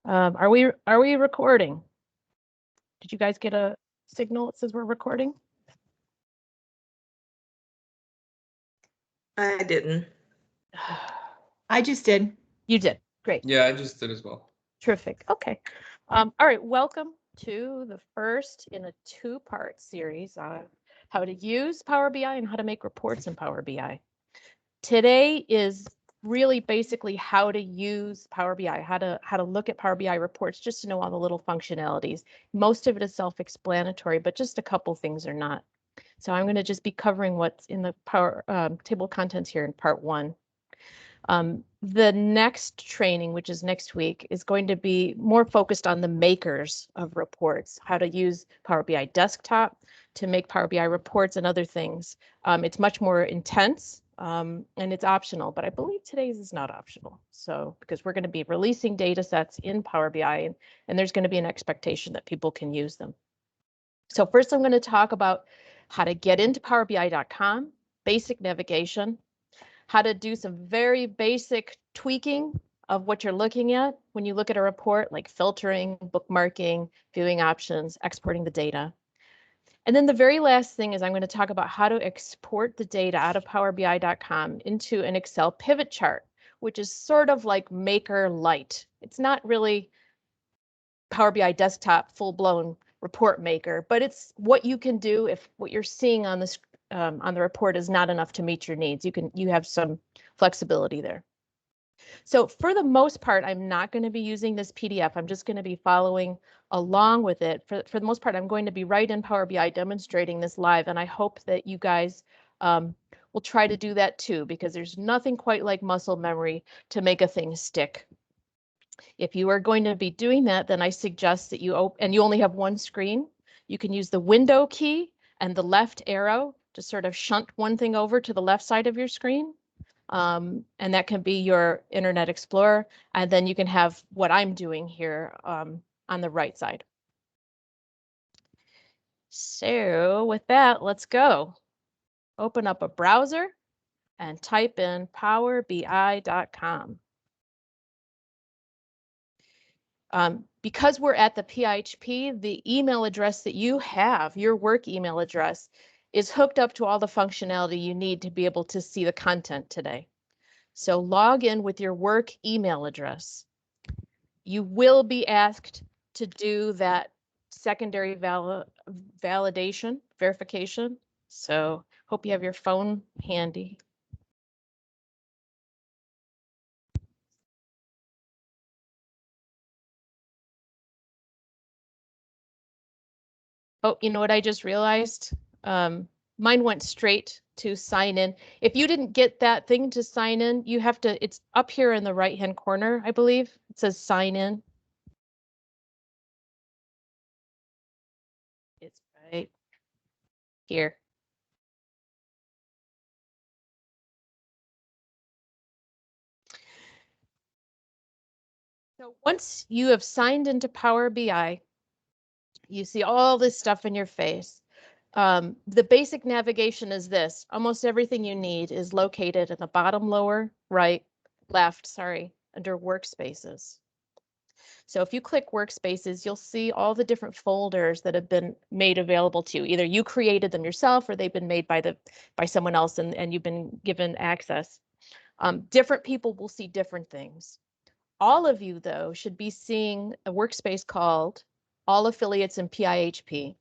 Are we recording? Did you guys get a signal that says we're recording? I didn't. I just did. You did. Great. Yeah, I just did as well. Terrific. Okay. All right. Welcome to the first in a two-part series on how to use Power BI and how to make reports in Power BI. Today is really basically how to use Power BI, how to look at Power BI reports, just to know all the little functionalities. Most of it is self-explanatory, but just a couple things are not. So I'm going to just be covering what's in the Power table of contents here in part one. The next training, which is next week, is going to be more focused on the makers of reports, how to use Power BI Desktop to make Power BI reports and other things. It's much more intense and it's optional, but I believe today's is not optional. So because we're going to be releasing data sets in Power BI and there's going to be an expectation that people can use them. So first I'm going to talk about how to get into powerbi.com, basic navigation, how to do some very basic tweaking of what you're looking at when you look at a report, like filtering, bookmarking, viewing options, exporting the data. And then the very last thing is I'm going to talk about how to export the data out of powerbi.com into an Excel pivot chart, which is sort of like Maker Lite. It's not really Power BI Desktop full-blown report maker, but it's what you can do if what you're seeing on this on the report is not enough to meet your needs. You have some flexibility there. So for the most part, I'm not going to be using this PDF. I'm just going to be following along with it. For the most part, I'm going to be right in Power BI demonstrating this live, and I hope that you guys will try to do that too, because there's nothing quite like muscle memory to make a thing stick. If you are going to be doing that, then I suggest that you and you only have one screen. You can use the window key and the left arrow to sort of shunt one thing over to the left side of your screen. And that can be your Internet Explorer. And then you can have what I'm doing here on the right side. So with that, let's go. Open up a browser and type in powerbi.com. Because we're at the PIHP, the email address that you have, your work email address, is hooked up to all the functionality you need to be able to see the content today. So log in with your work email address. You will be asked to do that secondary verification. So hope you have your phone handy. Oh, you know what I just realized? Mine went straight to sign in. If you didn't get that thing to sign in, you have to, it's up here in the right-hand corner, I believe. It says sign in. It's right here. So once you have signed into Power BI, you see all this stuff in your face. The basic navigation is this. Almost everything you need is located in the bottom lower left, under workspaces. So if you click workspaces, you'll see all the different folders that have been made available to you. Either you created them yourself or they've been made by someone else and you've been given access. Different people will see different things. All of you, though, should be seeing a workspace called All Affiliates in PIHP.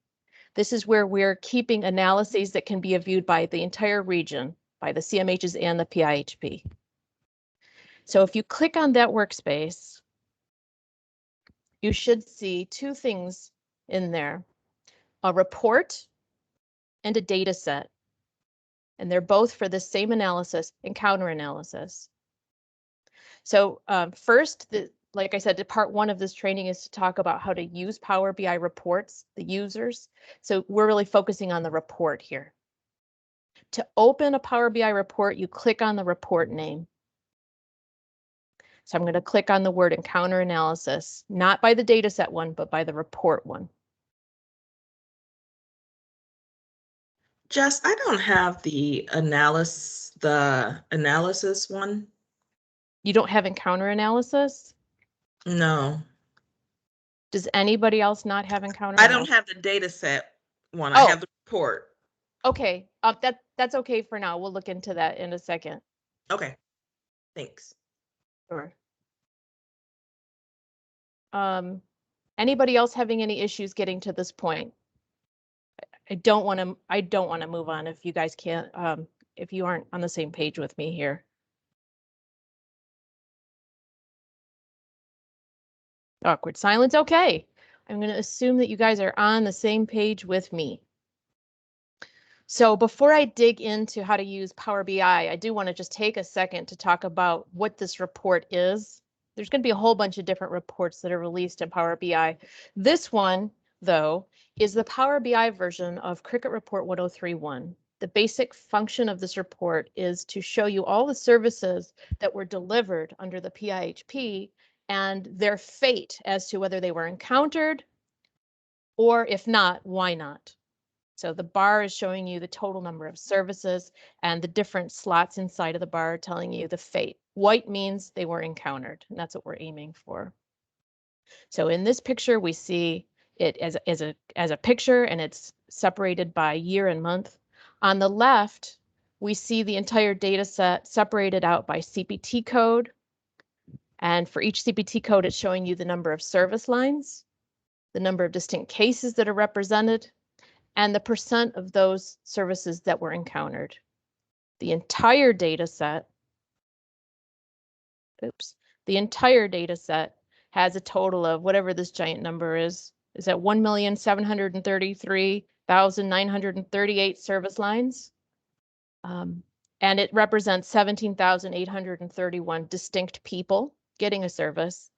This is where we're keeping analyses that can be viewed by the entire region, by the CMHs and the PIHP. So if you click on that workspace, you should see two things in there, a report and a data set. And they're both for the same analysis, encounter analysis. So first, like I said, part one of this training is to talk about how to use Power BI reports, the users. So we're really focusing on the report here. To open a Power BI report, you click on the report name. So I'm going to click on the word encounter analysis, not by the data set one, but by the report one. Jess, I don't have the analysis one. You don't have encounter analysis? No. Does anybody else not have encounter? I No. don't have the data set one. I Oh. have the report. Okay, that's okay for now. We'll look into that in a second. Okay, thanks. Sure. Anybody else having any issues getting to this point? I don't want to move on if you guys can't, if you aren't on the same page with me here. Awkward silence. Okay. I'm going to assume that you guys are on the same page with me. So before I dig into how to use Power BI, I do want to just take a second to talk about what this report is. There's going to be a whole bunch of different reports that are released in Power BI. This one, though, is the Power BI version of Cricut Report 1031. The basic function of this report is to show you all the services that were delivered under the PIHP and their fate as to whether they were encountered, or if not, why not. So the bar is showing you the total number of services, and the different slots inside of the bar are telling you the fate. White means they were encountered, and that's what we're aiming for. So in this picture, we see it as a picture, and it's separated by year and month. On the left, we see the entire data set separated out by CPT code. And for each CPT code, it's showing you the number of service lines, the number of distinct cases that are represented, and the percent of those services that were encountered. The entire data set, the entire data set has a total of whatever this giant number is at 1,733,938 service lines. And it represents 17,831 distinct people getting a service.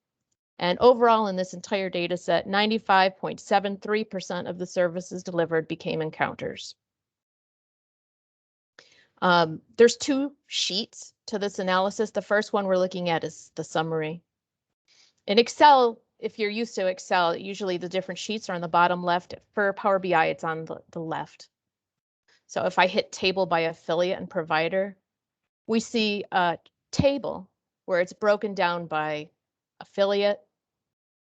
And overall in this entire data set, 95.73% of the services delivered became encounters. There's two sheets to this analysis. The first one we're looking at is the summary. In Excel, if you're used to Excel, usually the different sheets are on the bottom left. For Power BI, it's on the left. So if I hit table by affiliate and provider, we see a table where it's broken down by affiliate,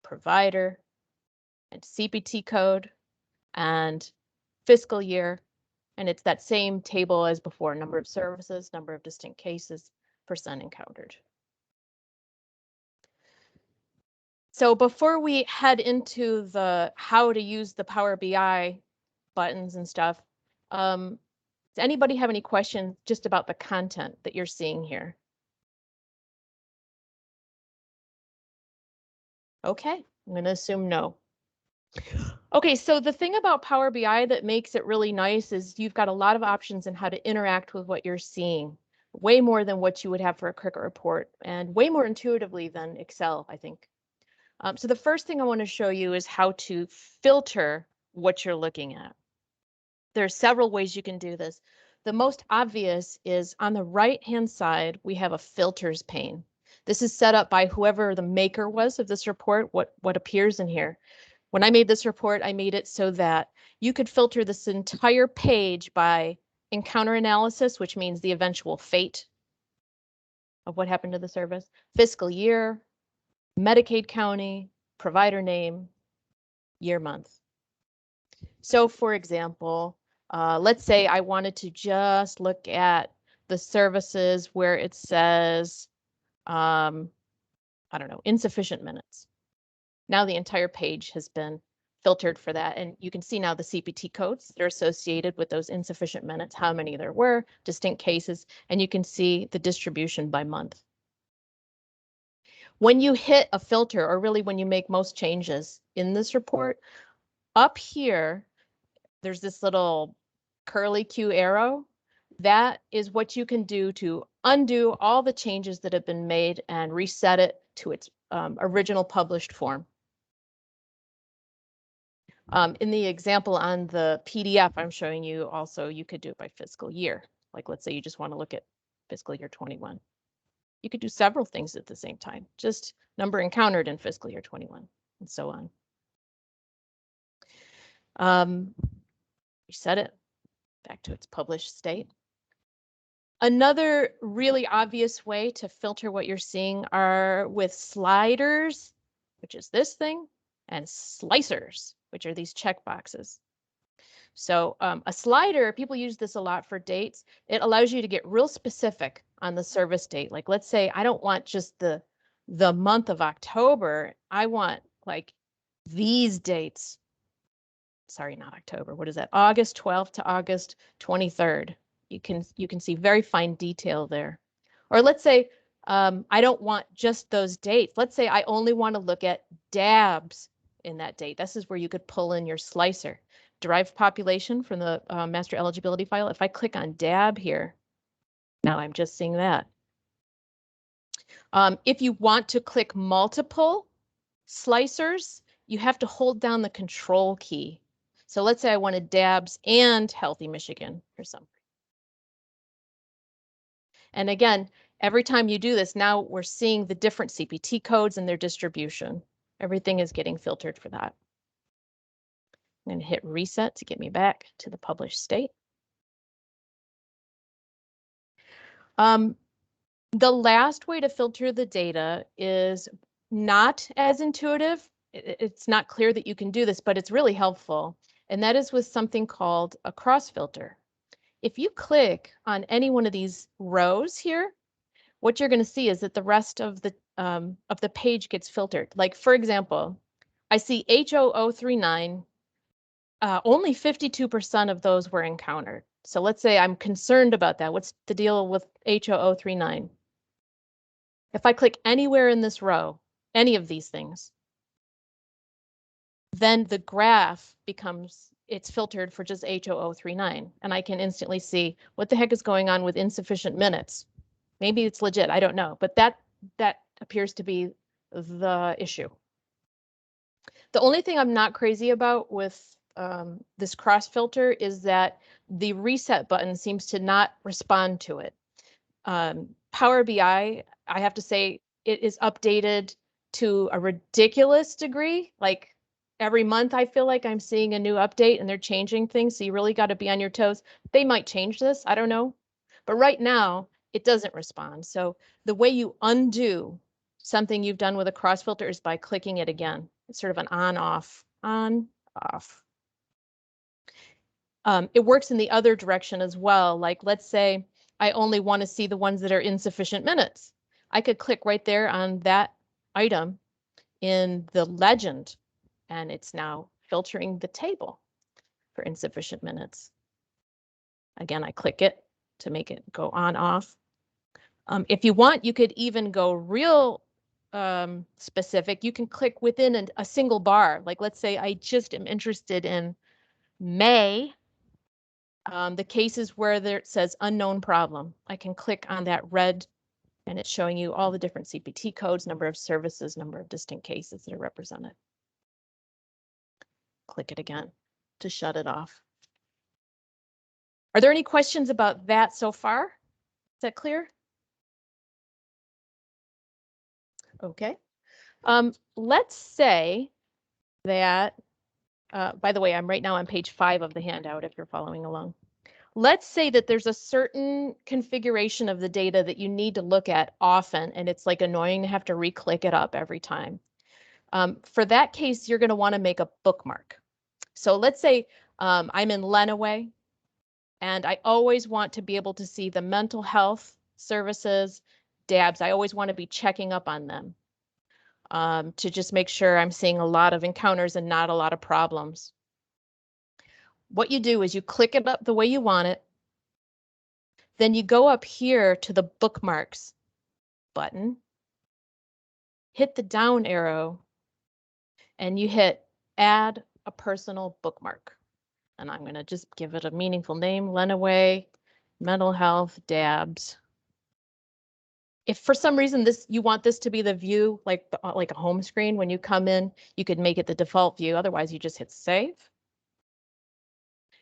provider, and CPT code, and fiscal year. And it's that same table as before: number of services, number of distinct cases, percent encountered. So before we head into the how to use the Power BI buttons and stuff, does anybody have any questions just about the content that you're seeing here? Okay, I'm going to assume no. Okay, so the thing about Power BI that makes it really nice is you've got a lot of options in how to interact with what you're seeing, way more than what you would have for a Cricut report, and way more intuitively than Excel, I think. So the first thing I want to show you is how to filter what you're looking at. There are several ways you can do this. The most obvious is on the right-hand side, we have a filters pane. This is set up by whoever the maker was of this report, what appears in here. When I made this report, I made it so that you could filter this entire page by encounter analysis, which means the eventual fate of what happened to the service, fiscal year, Medicaid county, provider name, year, month. So for example, let's say I wanted to just look at the services where it says, I don't know, insufficient minutes. Now the entire page has been filtered for that. And you can see now the CPT codes that are associated with those insufficient minutes, how many there were, distinct cases, and you can see the distribution by month. When you hit a filter, or really when you make most changes in this report, up here, there's this little curly Q arrow. That is what you can do to undo all the changes that have been made and reset it to its original published form. In the example on the PDF I'm showing you also, you could do it by fiscal year. Like let's say you just want to look at fiscal year 21. You could do several things at the same time, just number encountered in fiscal year 21 and so on. Reset it back to its published state. Another really obvious way to filter what you're seeing are with sliders, which is this thing. and slicers, which are these check boxes. So a slider, people use this a lot for dates. It allows you to get real specific on the service date. Like, let's say I don't want just the month of October. I want like these dates. Sorry, not October. What is that? August 12th to August 23rd. You can see very fine detail there. Or let's say I don't want just those dates. Let's say I only want to look at dabs in that date. This is where you could pull in your slicer. Derived population from the master eligibility file. If I click on dab here, now I'm just seeing that. If you want to click multiple slicers, you have to hold down the control key. So let's say I wanted dabs and Healthy Michigan or something. And again, every time you do this, now we're seeing the different CPT codes and their distribution. Everything is getting filtered for that. I'm going to hit reset to get me back to the published state. The last way to filter the data is not as intuitive. It's not clear that you can do this, but it's really helpful. And that is with something called a cross filter. If you click on any one of these rows here, what you're going to see is that the rest of the page gets filtered. Like, for example, I see H0039, only 52% of those were encountered. So let's say I'm concerned about that. What's the deal with H0039? If I click anywhere in this row, any of these things, then the graph becomes, it's filtered for just H0039. And I can instantly see what the heck is going on with insufficient minutes. Maybe it's legit, I don't know, but that appears to be the issue. The only thing I'm not crazy about with this cross filter is that the reset button seems to not respond to it. Power BI, I have to say, it is updated to a ridiculous degree. Like every month, I feel like I'm seeing a new update and they're changing things. So you really got to be on your toes. They might change this, I don't know. But right now, it doesn't respond. So the way you undo something you've done with a cross filter is by clicking it again. It's sort of an on-off, on-off. It works in the other direction as well. Like, let's say I only want to see the ones that are insufficient minutes. I could click right there on that item in the legend, and it's now filtering the table for insufficient minutes. Again, I click it to make it go on, off. If you want, you could even go real specific. You can click within a single bar. Like, let's say I just am interested in May. The cases where it says unknown problem, I can click on that red and it's showing you all the different CPT codes, number of services, number of distinct cases that are represented. Click it again to shut it off. Are there any questions about that so far? Is that clear? Okay. Let's say that, by the way, I'm right now on page 5 of the handout if you're following along. Let's say that there's a certain configuration of the data that you need to look at often, and it's like annoying to have to re-click it up every time. For that case, you're going to want to make a bookmark. So let's say I'm in Lenawee, and I always want to be able to see the mental health services, DABs. I always want to be checking up on them to just make sure I'm seeing a lot of encounters and not a lot of problems. What you do is you click it up the way you want it. Then you go up here to the bookmarks button, hit the down arrow, and you hit add a personal bookmark. And I'm going to just give it a meaningful name, Lenawee, mental health, DABs. If for some reason you want this to be the view, like a home screen, when you come in, you could make it the default view. Otherwise, you just hit save.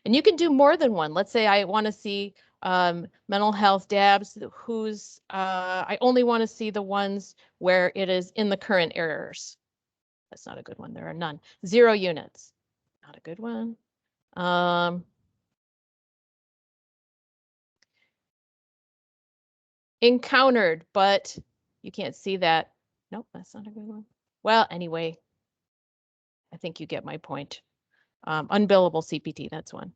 And you can do more than one. Let's say I want to see mental health DABs, I only want to see the ones where it is in the current errors. That's not a good one. There are none. 0 units. Not a good one. Encountered, but you can't see that. Nope, that's not a good one. Well, anyway, I think you get my point. Unbillable CPT, that's one.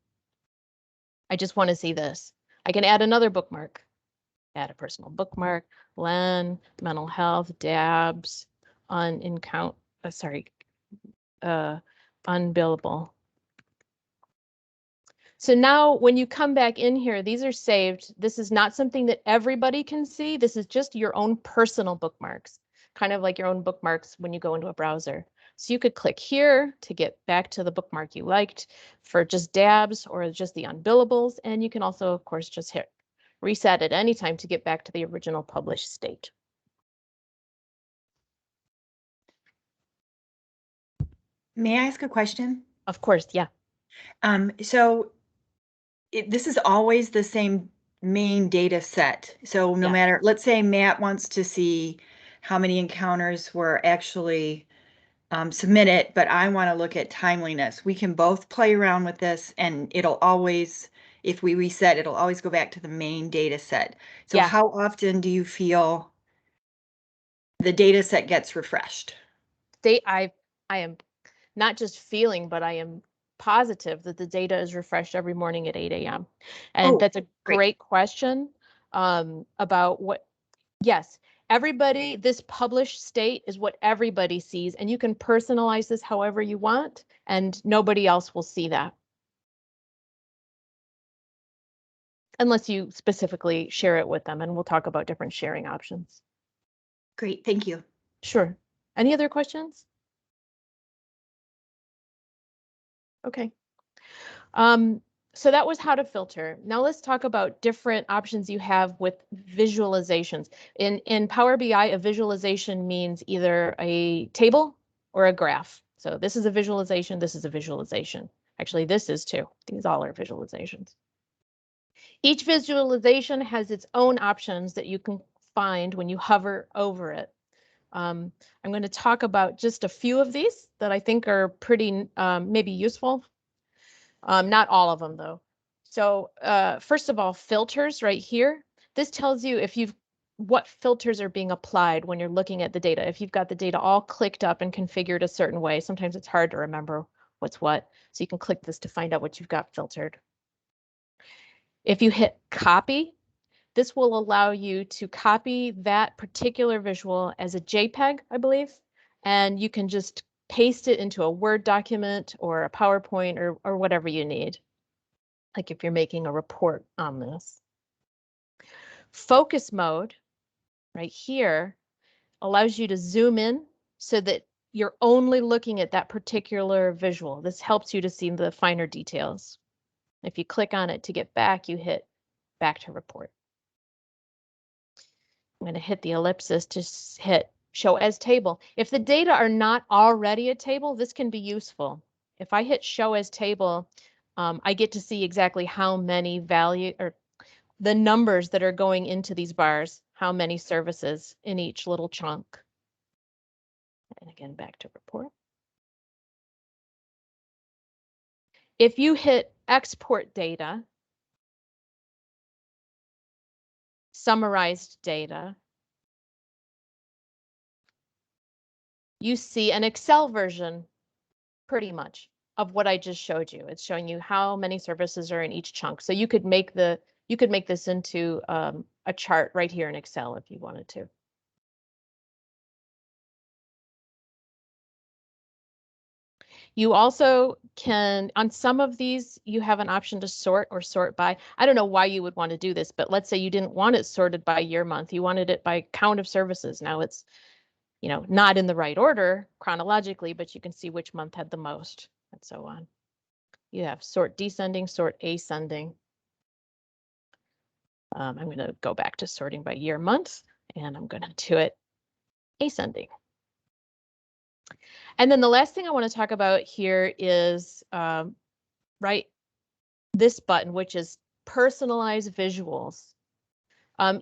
I just want to see this. I can add another bookmark. Add a personal bookmark, LEN, mental health, DABS, unbillable. So now when you come back in here, these are saved. This is not something that everybody can see. This is just your own personal bookmarks, kind of like your own bookmarks when you go into a browser. So you could click here to get back to the bookmark you liked for just DABs or just the unbillables. And you can also, of course, just hit reset at any time to get back to the original published state. May I ask a question? Of course, yeah. So this is always the same main data set. So no Yeah. matter, let's say Matt wants to see how many encounters were actually submitted, but I want to look at timeliness. We can both play around with this, and it'll always, if we reset, it'll always go back to the main data set. So Yeah. how often do you feel the data set gets refreshed? I am not just feeling, but I am positive that the data is refreshed every morning at 8 a.m. And that's a great question about what, yes, everybody, this published state is what everybody sees, and you can personalize this however you want, and nobody else will see that. Unless you specifically share it with them, and we'll talk about different sharing options. Great, thank you. Sure. Any other questions? Okay. So that was how to filter. Now let's talk about different options you have with visualizations. In Power BI, a visualization means either a table or a graph. So this is a visualization, this is a visualization. Actually, this is too. These all are visualizations. Each visualization has its own options that you can find when you hover over it. I'm going to talk about just a few of these that I think are pretty maybe useful. Not all of them though. So first of all, filters right here. This tells you if you've what filters are being applied when you're looking at the data. If you've got the data all clicked up and configured a certain way, sometimes it's hard to remember what's what. So you can click this to find out what you've got filtered. If you hit copy, this will allow you to copy that particular visual as a JPEG, I believe, and you can just paste it into a Word document or a PowerPoint or whatever you need, like if you're making a report on this. Focus mode right here allows you to zoom in so that you're only looking at that particular visual. This helps you to see the finer details. If you click on it to get back, you hit back to report. I'm going to hit the ellipsis to hit show as table. If the data are not already a table, this can be useful. If I hit show as table, I get to see exactly how many value or the numbers that are going into these bars, how many services in each little chunk. And again, back to report. If you hit export data, summarized data, you see an Excel version pretty much of what I just showed you. It's showing you how many services are in each chunk. So you could make this into a chart right here in Excel if you wanted to. You also can, on some of these, you have an option to sort or sort by. I don't know why you would want to do this, but let's say you didn't want it sorted by year month. You wanted it by count of services. Now it's, not in the right order chronologically, but you can see which month had the most and so on. You have sort descending, sort ascending. I'm going to go back to sorting by year month, and I'm going to do it ascending. And then the last thing I want to talk about here is this button, which is personalize visuals.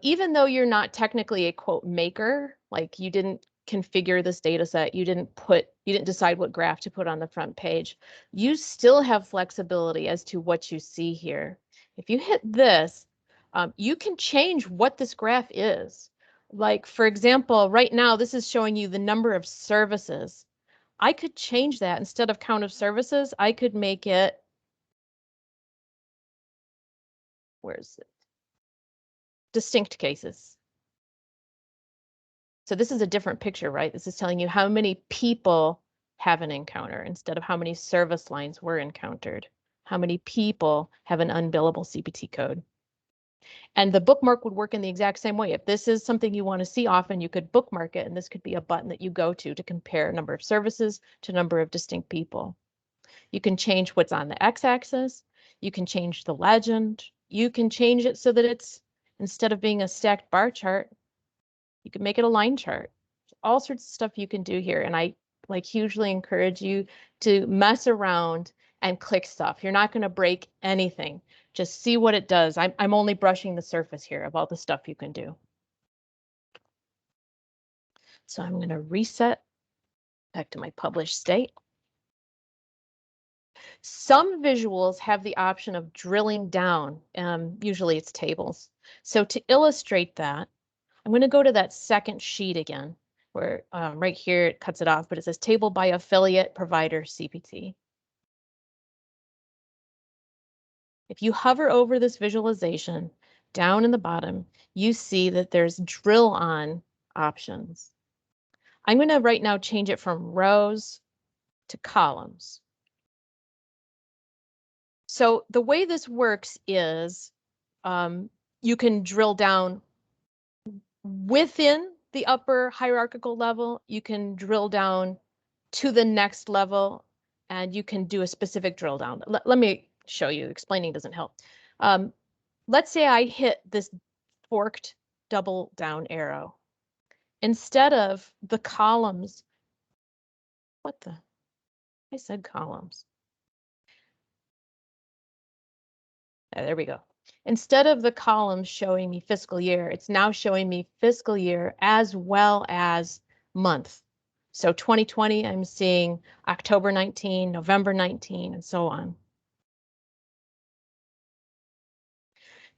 Even though you're not technically a quote maker, like you didn't configure this data set, you didn't decide what graph to put on the front page, you still have flexibility as to what you see here. If you hit this, you can change what this graph is. Like, for example, right now, this is showing you the number of services. I could change that. Instead of count of services, I could make it, where is it? Distinct cases. So this is a different picture, right? This is telling you how many people have an encounter instead of how many service lines were encountered. How many people have an unbillable CPT code. And the bookmark would work in the exact same way. If this is something you want to see often, you could bookmark it, and this could be a button that you go to compare number of services to number of distinct people. You can change what's on the x-axis. You can change the legend. You can change it so that it's, instead of being a stacked bar chart, you can make it a line chart. All sorts of stuff you can do here. And I hugely encourage you to mess around and click stuff. You're not going to break anything. Just see what it does. I'm only brushing the surface here of all the stuff you can do. So I'm going to reset back to my published state. Some visuals have the option of drilling down. Usually it's tables. So to illustrate that, I'm going to go to that second sheet again, where right here it cuts it off, but it says table by affiliate provider CPT. If you hover over this visualization, down in the bottom, you see that there's drill on options. I'm going to right now change it from rows to columns. So the way this works is you can drill down within the upper hierarchical level. You can drill down to the next level, and you can do a specific drill down. Let me show you. Explaining doesn't help. Let's say I hit this forked double down arrow. Instead of the columns, what the? I said columns. Oh, there we go. Instead of the columns showing me fiscal year, it's now showing me fiscal year as well as month. So 2020, I'm seeing October 19, November 19, and so on.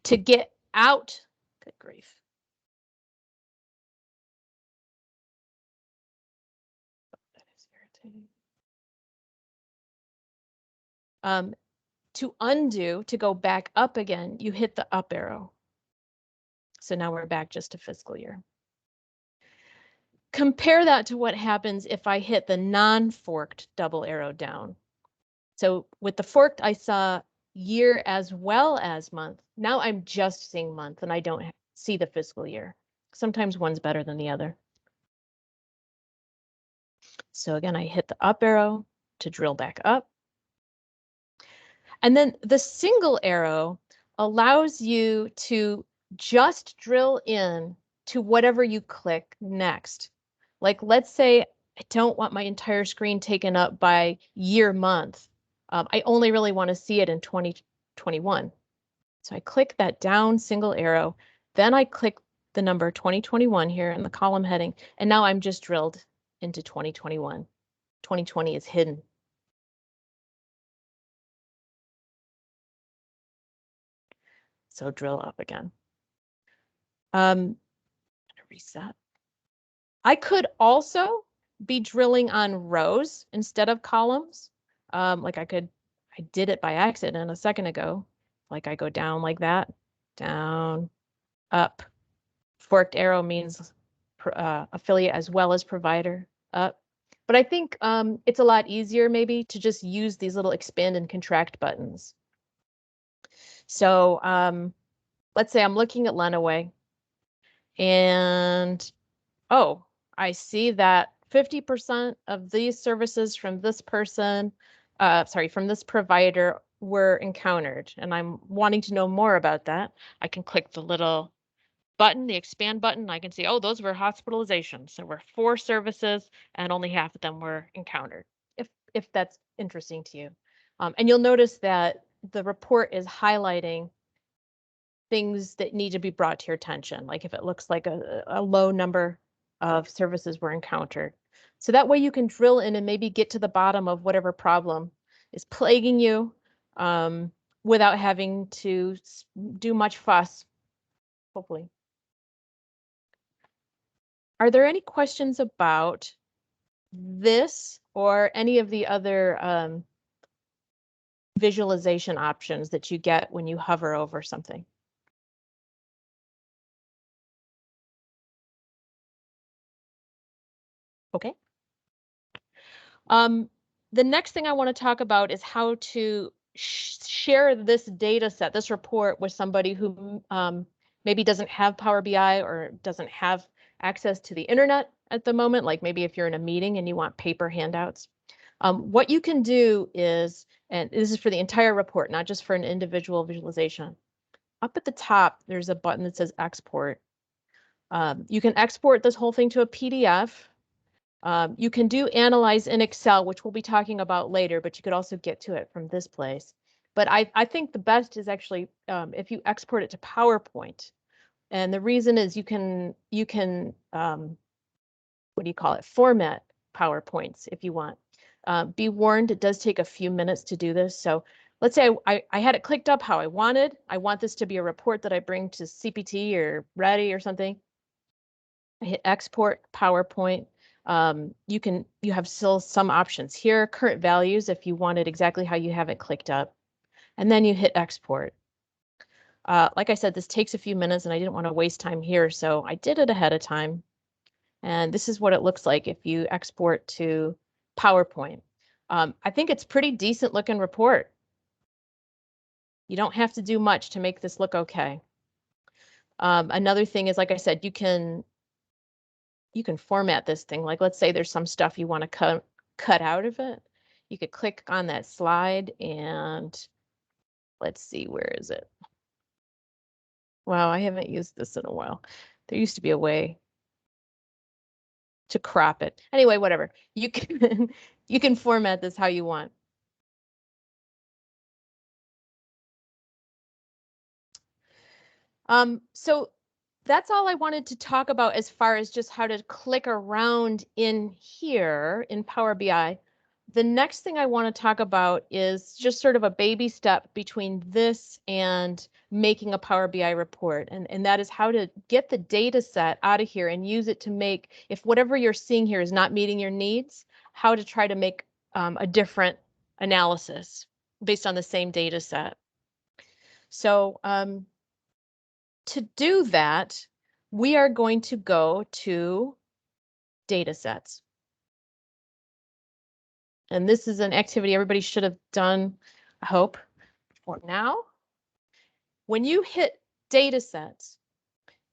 To get out, good grief. That is irritating. To undo, to go back up again, you hit the up arrow. So now we're back just to fiscal year. Compare that to what happens if I hit the non-forked double arrow down. So with the forked, I saw year as well as month. Now I'm just seeing month and I don't see the fiscal year. Sometimes one's better than the other. So again, I hit the up arrow to drill back up. And then the single arrow allows you to just drill in to whatever you click next. Like, let's say I don't want my entire screen taken up by year month. I only really want to see it in 2021. So I click that down single arrow, then I click the number 2021 here in the column heading, and now I'm just drilled into 2021. 2020 is hidden. So drill up again. Reset. I could also be drilling on rows instead of columns. Like I did it by accident a second ago. Like I go down like that, down, up. Forked arrow means affiliate as well as provider, up. But I think it's a lot easier maybe to just use these little expand and contract buttons. So let's say I'm looking at Lenawee and, oh, I see that 50% of these services from this person, from this provider were encountered, and I'm wanting to know more about that. I can click the little button, the expand button. I can see, oh, those were hospitalizations. There were 4 services and only half of them were encountered, if that's interesting to you. And you'll notice that the report is highlighting things that need to be brought to your attention, like if it looks like a low number of services were encountered. So that way you can drill in and maybe get to the bottom of whatever problem is plaguing you without having to do much fuss, hopefully. Are there any questions about this or any of the other visualization options that you get when you hover over something. Okay. The next thing I want to talk about is how to share this data set, this report, with somebody who maybe doesn't have Power BI or doesn't have access to the internet at the moment, like maybe if you're in a meeting and you want paper handouts. What you can do is, and this is for the entire report, not just for an individual visualization, up at the top, there's a button that says export. You can export this whole thing to a PDF. You can do analyze in Excel, which we'll be talking about later, but you could also get to it from this place. But I think the best is actually if you export it to PowerPoint. And the reason is you can what do you call it, format PowerPoints if you want. Be warned, it does take a few minutes to do this. So let's say I had it clicked up how I wanted. I want this to be a report that I bring to CPT or Ready or something. I hit export PowerPoint. You have still some options here, current values if you want it exactly how you have it clicked up, and then you hit export. Like I said, this takes a few minutes and I didn't want to waste time here, so I did it ahead of time. And this is what it looks like if you export to PowerPoint. I think it's pretty decent looking report. You don't have to do much to make this look okay. Another thing is, like I said, you can format this thing. Like, let's say there's some stuff you want to cut out of it. You could click on that slide and let's see, where is it? Wow, I haven't used this in a while. There used to be a way to crop it. Anyway, whatever. You can you can format this how you want. So that's all I wanted to talk about as far as just how to click around in here in Power BI. The next thing I want to talk about is just sort of a baby step between this and making a Power BI report. And that is how to get the data set out of here and use it to make, if whatever you're seeing here is not meeting your needs, how to try to make a different analysis based on the same data set. So to do that, we are going to go to data sets. And this is an activity everybody should have done, I hope, for now. When you hit data sets,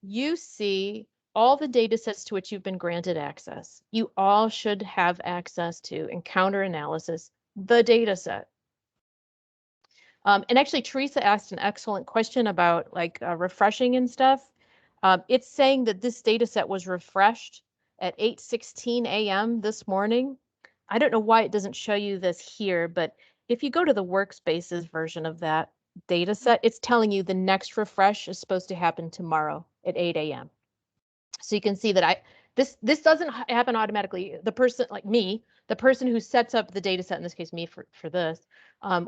you see all the data sets to which you've been granted access. You all should have access to Encounter Analysis, the data set. And actually, Teresa asked an excellent question about like refreshing and stuff. It's saying that this data set was refreshed at 8:16 a.m. this morning. I don't know why it doesn't show you this here, but if you go to the workspaces version of that data set, it's telling you the next refresh is supposed to happen tomorrow at 8 a.m. So you can see that this doesn't happen automatically. The person like me, the person who sets up the data set, in this case me for this,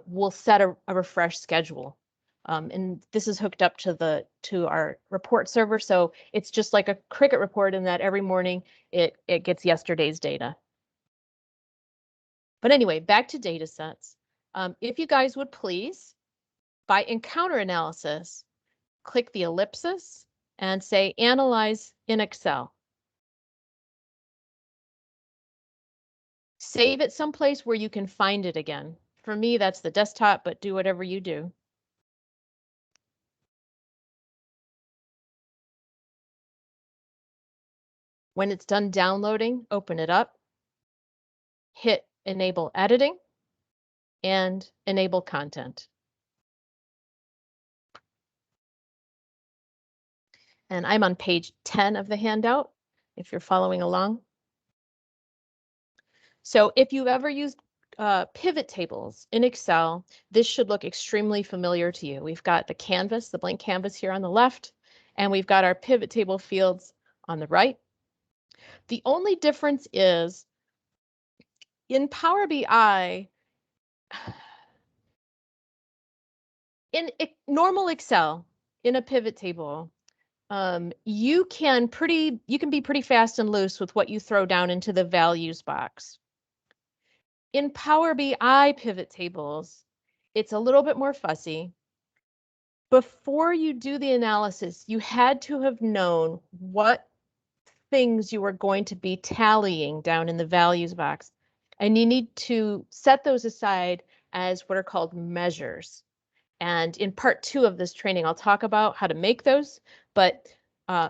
will set a refresh schedule. And this is hooked up to our report server. So it's just like a Cricket report in that every morning it gets yesterday's data. But anyway, back to data sets. If you guys would please, by Encounter Analysis, click the ellipsis and say Analyze in Excel. Save it someplace where you can find it again. For me, that's the desktop, but do whatever you do. When it's done downloading, open it up, hit Enable Editing, and Enable Content. And I'm on page 10 of the handout, if you're following along. So if you've ever used pivot tables in Excel, this should look extremely familiar to you. We've got the canvas, the blank canvas here on the left, and we've got our pivot table fields on the right. The only difference is in Power BI, in normal Excel, in a pivot table, you can be pretty fast and loose with what you throw down into the values box. In Power BI pivot tables, it's a little bit more fussy. Before you do the analysis, you had to have known what things you were going to be tallying down in the values box. And you need to set those aside as what are called measures. And in part 2 of this training, I'll talk about how to make those. But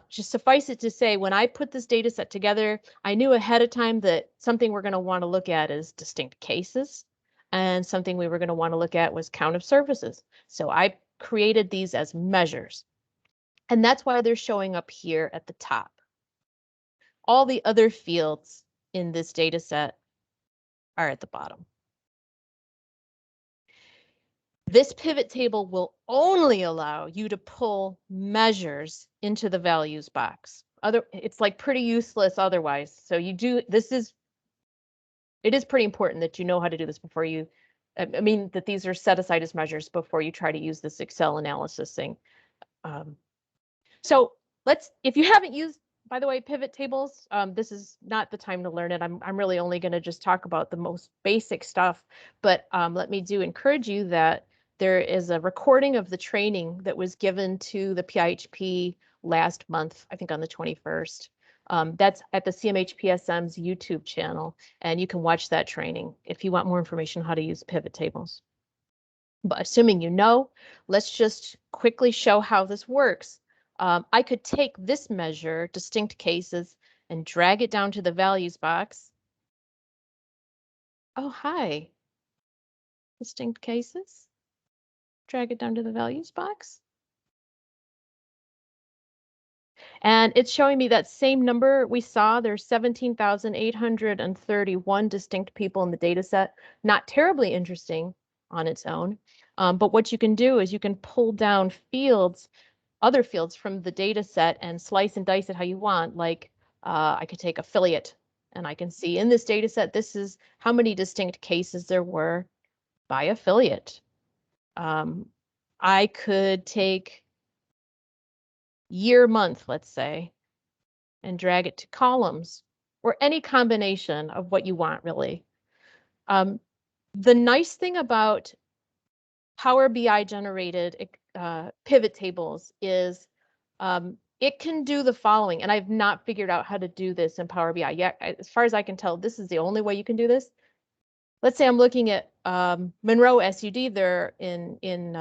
just suffice it to say, when I put this data set together, I knew ahead of time that something we're going to want to look at is distinct cases. And something we were going to want to look at was count of services. So I created these as measures. And that's why they're showing up here at the top. All the other fields in this data set are at the bottom. This pivot table will only allow you to pull measures into the values box. It's like pretty useless otherwise. So it is pretty important that you know how to do this before you, that these are set aside as measures before you try to use this Excel analysis thing. So if you haven't used, by the way, pivot tables, this is not the time to learn it. I'm really only going to just talk about the most basic stuff, but let me encourage you that there is a recording of the training that was given to the PIHP last month, I think on the 21st. That's at the CMHPSM's YouTube channel, and you can watch that training if you want more information on how to use pivot tables. But assuming you know, let's just quickly show how this works. I could take this measure, distinct cases, and drag it down to the values box. Oh, hi. Distinct cases. Drag it down to the values box. And it's showing me that same number we saw. There's 17,831 distinct people in the data set. Not terribly interesting on its own. But what you can do is you can pull down other fields from the data set and slice and dice it how you want. Like I could take affiliate and I can see in this data set, this is how many distinct cases there were by affiliate. I could take year, month, let's say, and drag it to columns or any combination of what you want, really. The nice thing about Power BI generated pivot tables is it can do the following, and I've not figured out how to do this in Power BI yet. As far as I can tell, this is the only way you can do this. Let's say I'm looking at Monroe SUD there in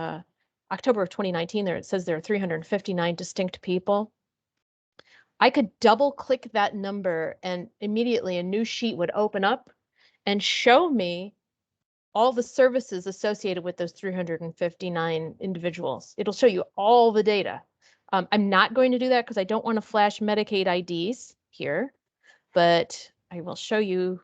October of 2019. There it says there are 359 distinct people. I could double click that number and immediately a new sheet would open up and show me all the services associated with those 359 individuals. It'll show you all the data. I'm not going to do that because I don't want to flash Medicaid IDs here, but I will show you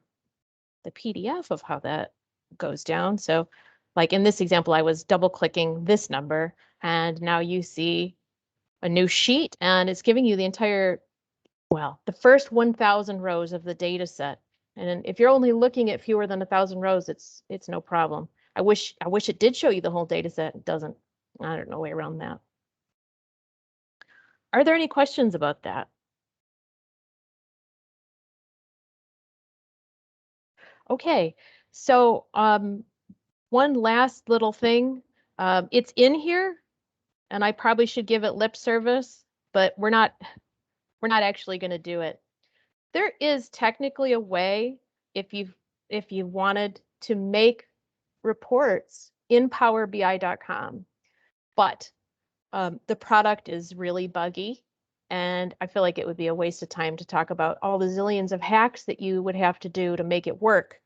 the PDF of how that goes down. So like in this example, I was double clicking this number and now you see a new sheet and it's giving you the entire, the first 1,000 rows of the data set. And if you're only looking at fewer than 1,000 rows, it's no problem. I wish it did show you the whole data set. It doesn't. I don't know a way around that. Are there any questions about that? Okay, so one last little thing. It's in here, and I probably should give it lip service, but we're not actually going to do it. There is technically a way if you wanted to make reports in powerbi.com, but the product is really buggy, and I feel like it would be a waste of time to talk about all the zillions of hacks that you would have to do to make it work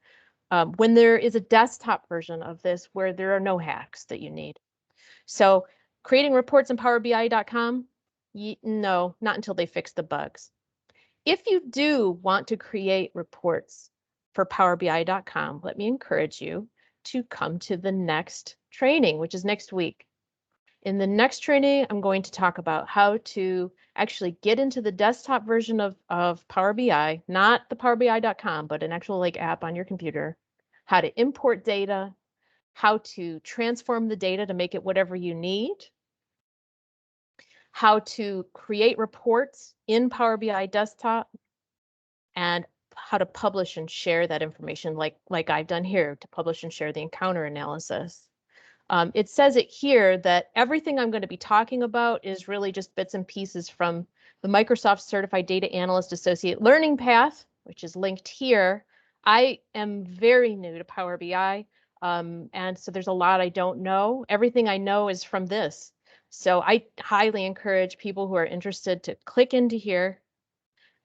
when there is a desktop version of this where there are no hacks that you need. So creating reports in powerbi.com, no, not until they fix the bugs. If you do want to create reports for powerbi.com, let me encourage you to come to the next training, which is next week. In the next training, I'm going to talk about how to actually get into the desktop version of Power BI, not the powerbi.com, but an actual app on your computer, how to import data, how to transform the data to make it whatever you need. how to create reports in Power BI desktop, and how to publish and share that information like I've done here, to publish and share the encounter analysis. It says it here that everything I'm going to be talking about is really just bits and pieces from the Microsoft Certified Data Analyst Associate Learning Path, which is linked here. I am very new to Power BI, and so there's a lot I don't know. Everything I know is from this. So I highly encourage people who are interested to click into here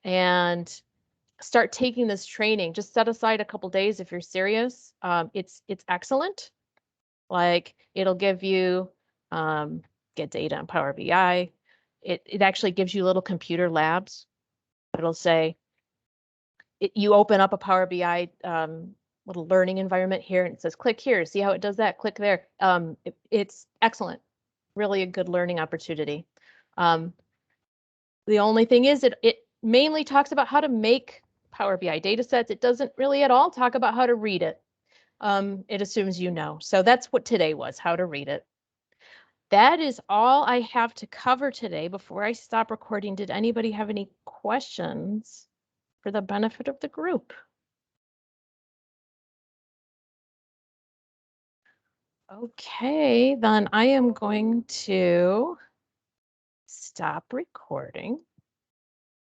and start taking this training. Just set aside a couple days if you're serious. It's excellent. Like, it'll give you get data in Power BI. It actually gives you little computer labs. It'll say, you open up a Power BI little learning environment here, and it says, click here, see how it does that, click there. It's excellent, really a good learning opportunity. The only thing is it mainly talks about how to make Power BI data sets. It doesn't really at all talk about how to read it. It assumes you know. So that's what today was, how to read it. That is all I have to cover today. Before I stop recording, did anybody have any questions for the benefit of the group? Okay, then I am going to stop recording.